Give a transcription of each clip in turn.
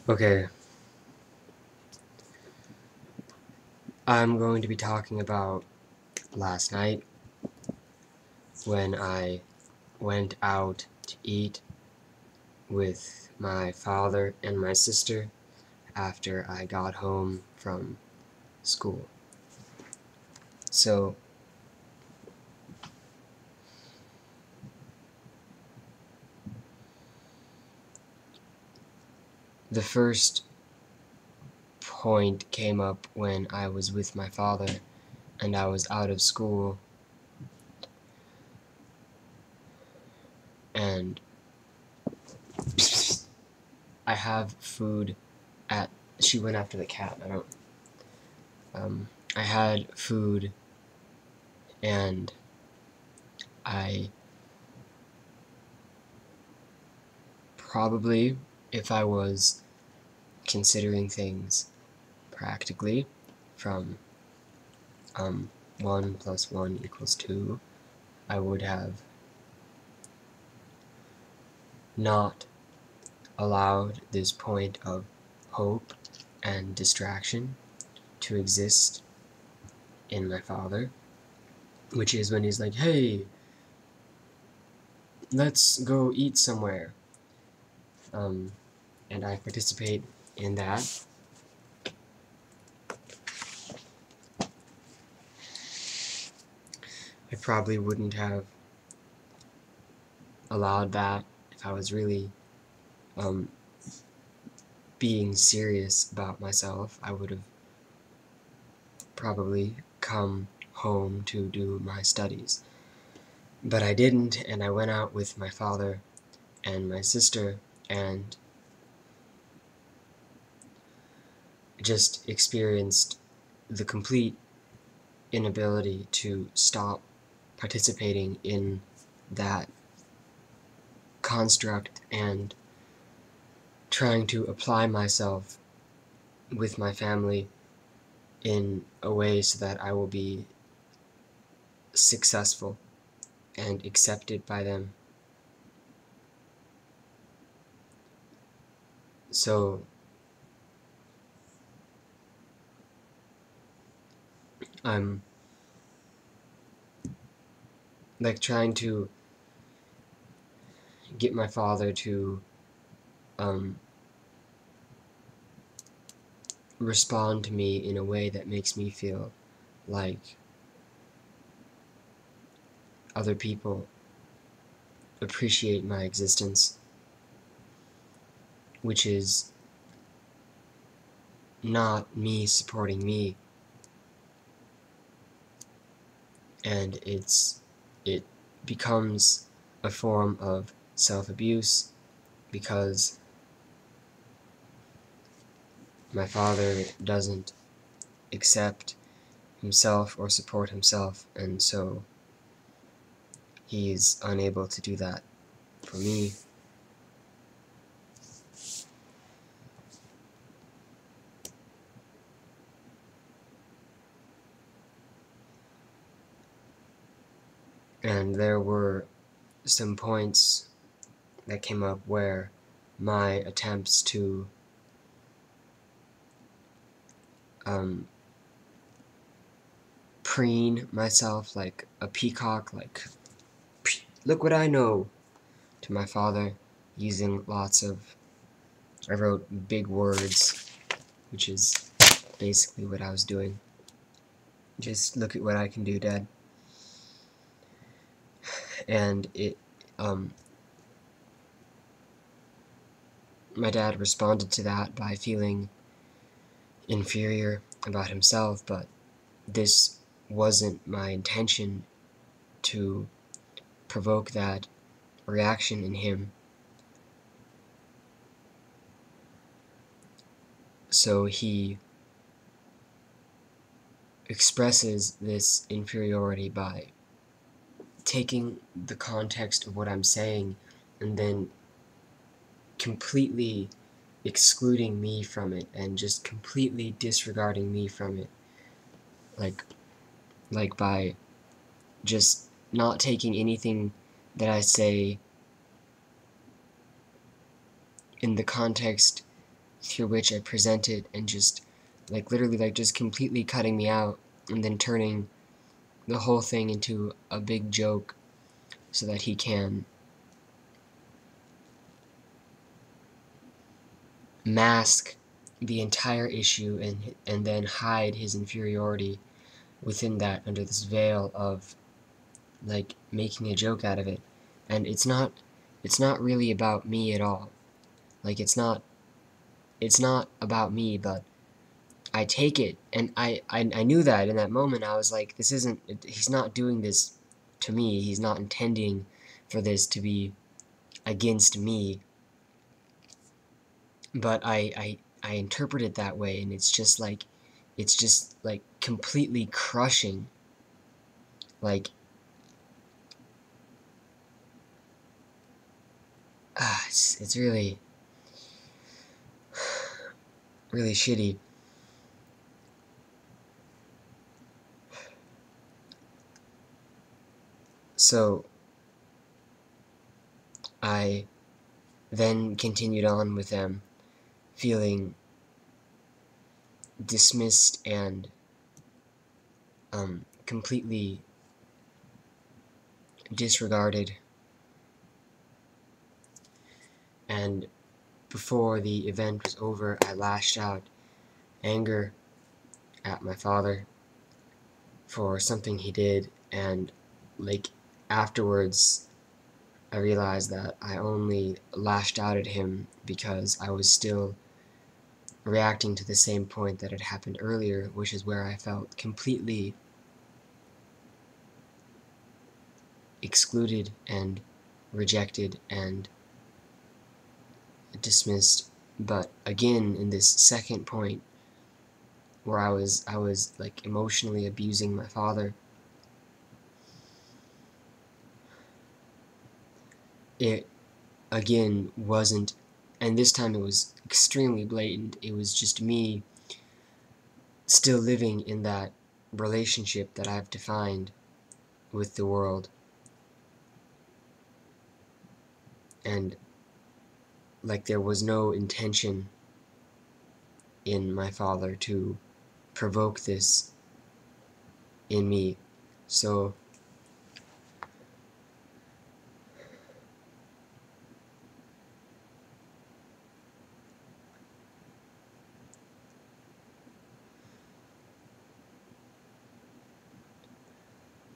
Okay, I'm going to be talking about last night when I went out to eat with my father and my sister after I got home from school. So, the first point came up when I was with my father and I was out of school, and I have food at, she went after the cat, I had food, and I probably, if I was considering things practically from 1 plus 1 equals 2, I would have not allowed this point of hope and distraction to exist in my father, which is when he's like, hey, let's go eat somewhere, and I participate in that. I probably wouldn't have allowed that if I was really being serious about myself. I would have probably come home to do my studies. But I didn't, and I went out with my father and my sister and just experienced the complete inability to stop participating in that construct and trying to apply myself with my family in a way so that I will be successful and accepted by them. So I'm like trying to get my father to respond to me in a way that makes me feel like other people appreciate my existence, which is not me supporting me, and it becomes a form of self-abuse because my father doesn't accept himself or support himself, and so he's unable to do that for me. And there were some points that came up where my attempts to preen myself like a peacock, like, look what I know, to my father, using lots of, I wrote big words, which is basically what I was doing. Just look at what I can do, Dad. And it, my dad responded to that by feeling inferior about himself, but this wasn't my intention to provoke that reaction in him. So he expresses this inferiority by taking the context of what I'm saying and then completely excluding me from it and just completely disregarding me from it. Like by just not taking anything that I say in the context through which I present it, and just literally just completely cutting me out and then turning the whole thing into a big joke so that he can mask the entire issue and then hide his inferiority within that under this veil of making a joke out of it. And it's not really about me at all. It's not about me, but I take it, and I knew that in that moment. I was like, this isn't, he's not doing this to me. He's not intending for this to be against me. But I interpret it that way, and it's just completely crushing. It's really shitty. So I then continued on with them, feeling dismissed and completely disregarded. And before the event was over, I lashed out anger at my father for something he did, and afterwards I realized that I only lashed out at him because I was still reacting to the same point that had happened earlier, which is where I felt completely excluded and rejected and dismissed. But again, in this second point where I was emotionally abusing my father, it again wasn't, and this time it was extremely blatant. It was just me still living in that relationship that I've defined with the world. And there was no intention in my father to provoke this in me. So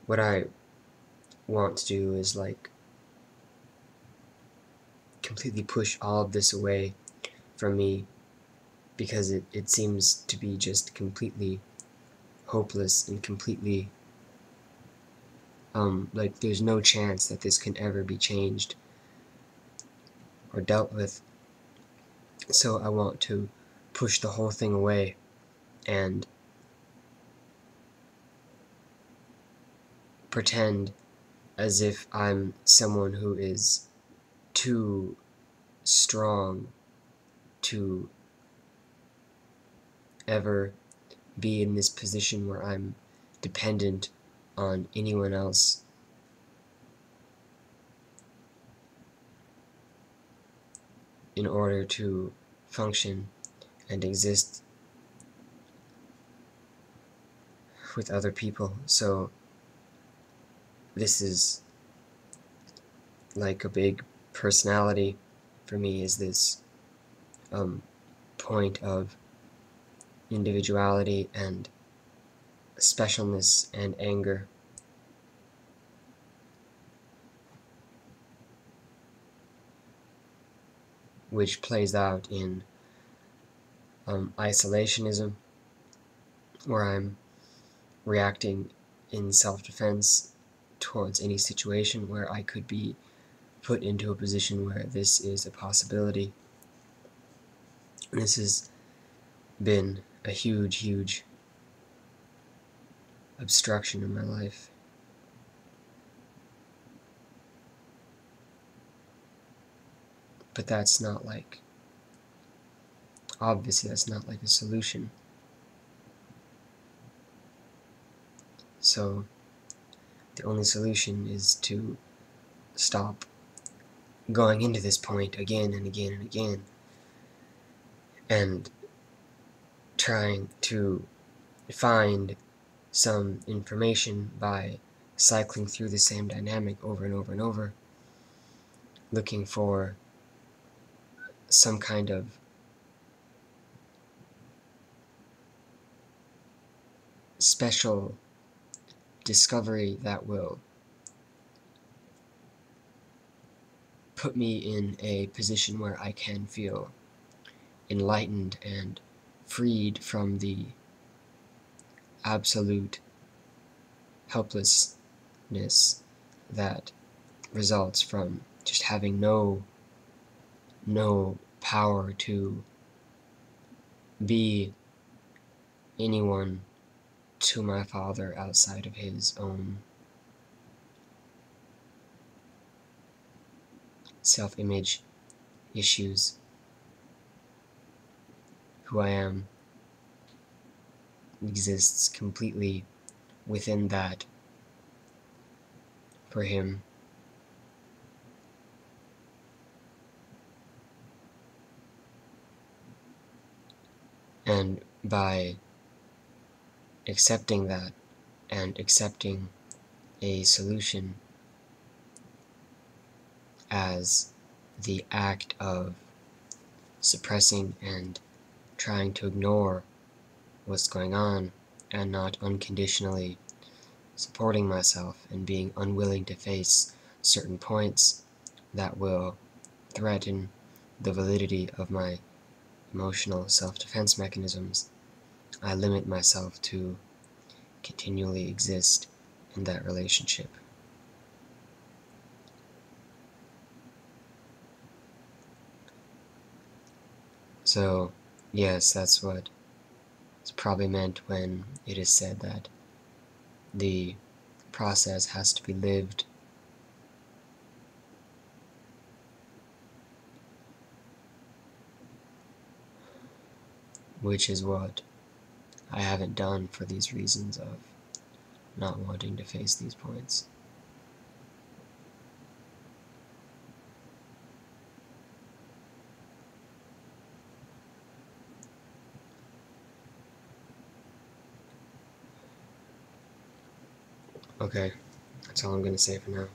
what I want to do is completely push all of this away from me, because it seems to be just completely hopeless and completely there's no chance that this can ever be changed or dealt with. So I want to push the whole thing away and pretend as if I'm someone who is too strong to ever be in this position where I'm dependent on anyone else. In order to function and exist with other people. So this is a big personality for me, is this point of individuality and specialness and anger. Which plays out in isolationism, where I'm reacting in self-defense towards any situation where I could be put into a position where this is a possibility. And this has been a huge, huge obstruction in my life. But that's not obviously that's not a solution. So the only solution is to stop going into this point again and again and again. and trying to find some information by cycling through the same dynamic over and over and over, looking for some kind of special discovery that will put me in a position where I can feel enlightened and freed from the absolute helplessness that results from just having no power to be anyone to my father outside of his own self-image issues. Who I am exists completely within that for him. And by accepting that and accepting a solution as the act of suppressing and trying to ignore what's going on and not unconditionally supporting myself and being unwilling to face certain points that will threaten the validity of my emotional self-defense mechanisms, I limit myself to continually exist in that relationship. So, yes, that's what it's probably meant when it is said that the process has to be lived. Which is what I haven't done for these reasons of not wanting to face these points. Okay, that's all I'm going to say for now.